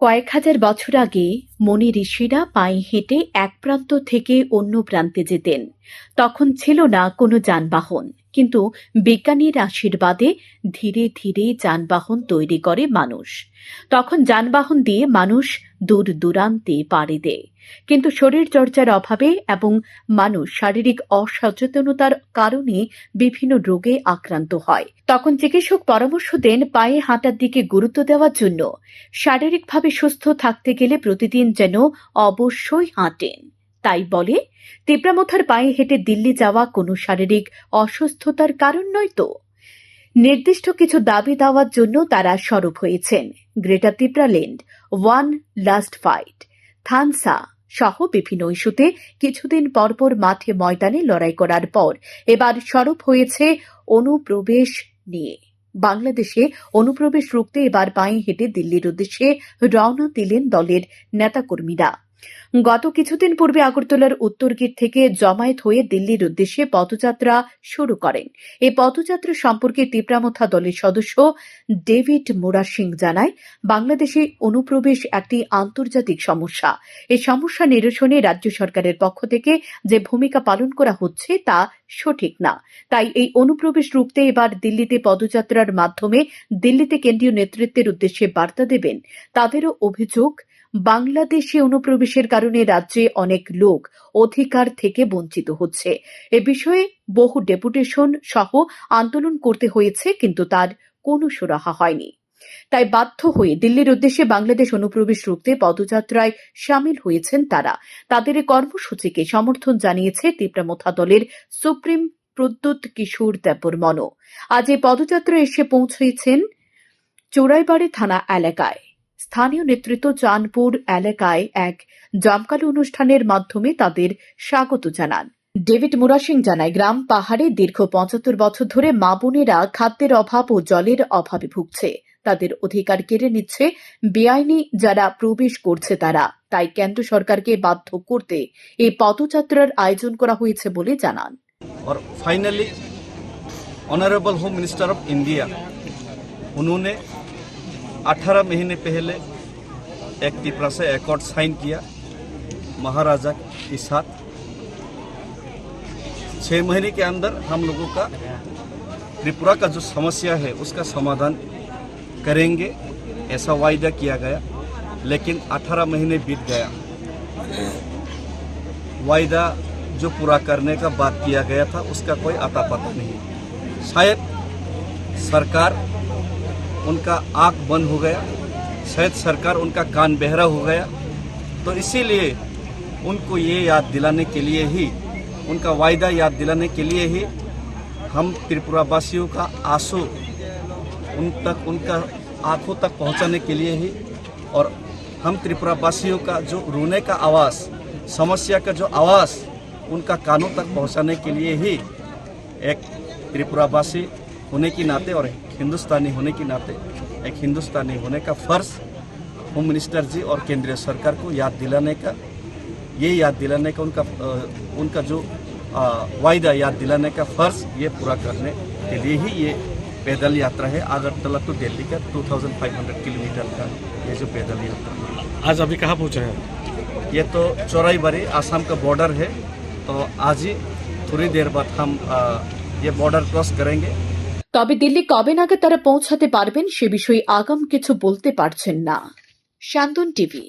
কয়েক হাজার বছর আগে মুনি ঋষিরা পায়ে হেঁটে এক প্রান্ত থেকে অন্য প্রান্তে যেতেন। তখন ছিল না কোনো যানবাহন, কিন্তু বিজ্ঞানীর আশীর্বাদে ধীরে ধীরে যানবাহন তৈরি করে মানুষ। তখন যানবাহন দিয়ে মানুষ দূর দূরান্তে পাড়ি দেয়, কিন্তু শরীর চর্চার অভাবে এবং মানুষ শারীরিক অসচেতনতার কারণে বিভিন্ন রোগে আক্রান্ত হয়। তখন চিকিৎসক পরামর্শ দেন পায়ে হাঁটার দিকে গুরুত্ব দেওয়ার জন্য। শারীরিকভাবে সুস্থ থাকতে গেলে প্রতিদিন যেন অবশ্যই হাঁটেন। তাই বলে, তিপ্রামথার পায়ে হেঁটে দিল্লি যাওয়া কোনো শারীরিক অসুস্থতার কারণ নয় তো। নির্দিষ্ট কিছু দাবি দেওয়ার জন্য তারা সরব হয়েছেন। Greater Tipraland, one last fight, Thansa সহ বিভিন্ন ইস্যুতে কিছুদিন পরপর মাঠে ময়দানে লড়াই করার পর এবার সরব হয়েছে অনুপ্রবেশ নিয়ে। বাংলাদেশে অনুপ্রবেশ রুখতে এবার পায়ে হেঁটে দিল্লির উদ্দেশ্যে রওনা দিলেন দলের নেতাকর্মীরা। গত কিছুদিন পূর্বে আগরতলার উত্তর গেট থেকে জমায়েত হয়ে দিল্লির উদ্দেশ্যে পদযাত্রা শুরু করেন। এই পদযাত্রা সম্পর্কে তিপ্রামথা দলের সদস্য ডেভিড মুরা সিং জানায়, বাংলাদেশে অনুপ্রবেশ একটি আন্তর্জাতিক সমস্যা। এই সমস্যা নিরসনে রাজ্য সরকারের পক্ষ থেকে যে ভূমিকা পালন করা হচ্ছে তা সঠিক না। তাই এই অনুপ্রবেশ রুখতে এবার দিল্লিতে পদযাত্রার মাধ্যমে দিল্লিতে কেন্দ্রীয় নেতৃত্বের উদ্দেশ্যে বার্তা দেবেন। তাদেরও অভিযোগ, বাংলাদেশে অনুপ্রবেশের কারণে রাজ্যে অনেক লোক অধিকার থেকে বঞ্চিত হচ্ছে। এ বিষয়ে বহু ডেপুটেশন সহ আন্দোলন করতে হয়েছে, কিন্তু তার কোনো সুরাহা হয়নি। তাই বাধ্য হয়ে দিল্লির উদ্দেশ্যে বাংলাদেশ অনুপ্রবেশ রুখতে পদযাত্রায় সামিল হয়েছেন তারা। তাদের এই কর্মসূচিকে সমর্থন জানিয়েছে তিপ্রামথা দলের সুপ্রিম প্রদ্যুৎ কিশোর দেববর্মন। আজ এই পদযাত্রায় এসে পৌঁছেছেন চোরাইবাড়ি থানা এলাকায়। স্থানীয় নেতৃত্ব চাঁদপুর এলাকায় এক জমকালো অনুষ্ঠানের মাধ্যমে তাদের স্বাগত জানান। ডেভিড মুরা সিং জানায়, গ্রাম পাহাড়ে দীর্ঘ ৭৫ বছর ধরে মা বোনেরা খাদ্যের অভাব ও জলের অভাবে ভুগছে। তাদের অধিকার কেড়ে নিচ্ছে বেআইনি যারা প্রবেশ করছে তারা। তাই কেন্দ্র সরকারকে বাধ্য করতে এই পদযাত্রার আয়োজন করা হয়েছে বলে জানান। और finally honourable home minister of India उन्होंने 18 महीने पहले एक त्रिपुरा से एकॉर्ड साइन किया महाराजा के साथ। 6 महीने के अंदर हम लोगों का त्रिपुरा का जो समस्या है उसका समाधान करेंगे, ऐसा वायदा किया गया। लेकिन 18 महीने बीत गया, वायदा जो पूरा करने का बात किया गया था उसका कोई अता पता नहीं। शायद सरकार उनका आँख बंद हो गया, शायद सरकार उनका कान बहरा हो गया। तो इसीलिए उनको ये याद दिलाने के लिए ही, उनका वायदा याद दिलाने के लिए ही हम त्रिपुरावासियों का आंसू उन तक, उनका आंखों तक पहुंचाने के लिए ही, और हम त्रिपुरावासियों का जो रोने का आवाज़, समस्या का जो आवाज़ उनका कानों तक पहुंचाने के लिए ही एक त्रिपुरावासी होने के नाते और हिंदुस्तानी होने के नाते एक हिंदुस्तानी होने का फ़र्ज़ होम मिनिस्टर जी और केंद्रीय सरकार को याद दिलाने का, ये याद दिलाने का उनका जो वायदा याद दिलाने का फ़र्ज़ ये पूरा करने के लिए ही ये पैदल यात्रा है। अगरतला टू दिल्ली का 2500 किलोमीटर का ये जो पैदल यात्रा है। आज अभी कहाँ पहुँचे हैं? ये तो चौराईबाड़ी आसाम का बॉर्डर है, तो आज ही थोड़ी देर बाद हम ये बॉर्डर क्रॉस करेंगे। তবে দিল্লি কবে নাগাদ তারা পৌঁছাতে পারবেন সে বিষয়ে আগাম কিছু বলতে পারছেন না। শান্তন টিভি।